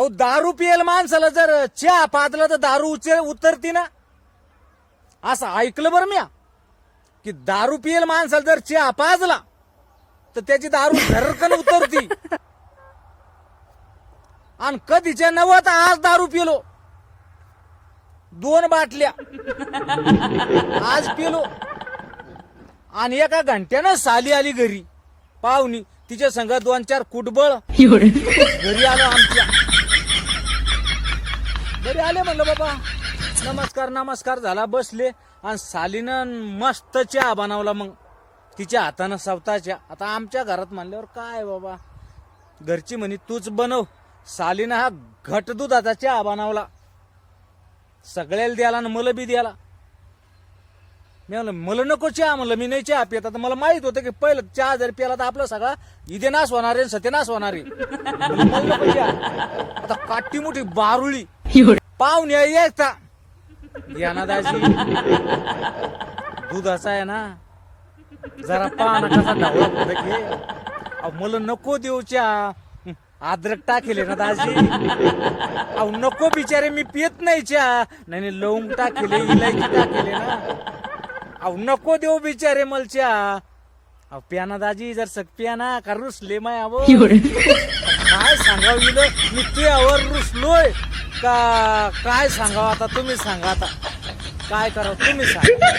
अहो दारू पियेल माणसाला जर चहा पाजला तर दारू उतरती ना, असं ऐकलं बरं म्या की दारू पियेल माणसाला जर चहा पाजला तर त्याची दारू झरकन उतरती. आणि कधीच्या नव्हत आज दारू पिलो 2 बाटल्या आज पिलो. आणि एका घंट्यानं साली आली घरी पाहुणी, तिच्या संग 2-4 कुटबळ घरी आलो आमच्या. घरी आले म्हणलं बाबा नमस्कार झाला, बसले आणि सालीनं मस्त चहा बनवला मग तिच्या हातानं स्वतःच्या. आता आमच्या घरात म्हणल्यावर काय बाबा, घरची म्हणे तूच बनव. सालीनं हा घट दुधाचा चहा बनवला, सगळ्याला द्याला आणि मला बी द्याला. मी म्हणलं मला नको चहा, म्हणलं मी नाही चहा पित. आता मला माहित होतं की पहिलं चहा जर प्याला तर आपला सगळा इथे नाश होणार आहे, सत्य होणार आहे. आता काठी मोठी बारुळी पाहुण्या यायचा ना दाजी, दुधाचा आहे ना, जरा पाना कसा ढवळा होता की. अहो मला नको देऊ चहा, अद्रक टाकेले ना दाजी. अहो नको बिचारे, मी पित नाही चहा. नाही लवंग टाकेले, इलायची टाकेले ना. अहो नको देऊ बिचारे मला चहा. अहो प्याना दाजी, जर सक प्याना का रुसले माय. अहो काय सांगावं इलं, मी तुझ्यावर रुसलोय का काय सांगावं. आता तुम्ही सांगा, आता काय करावं तुम्ही सांगा.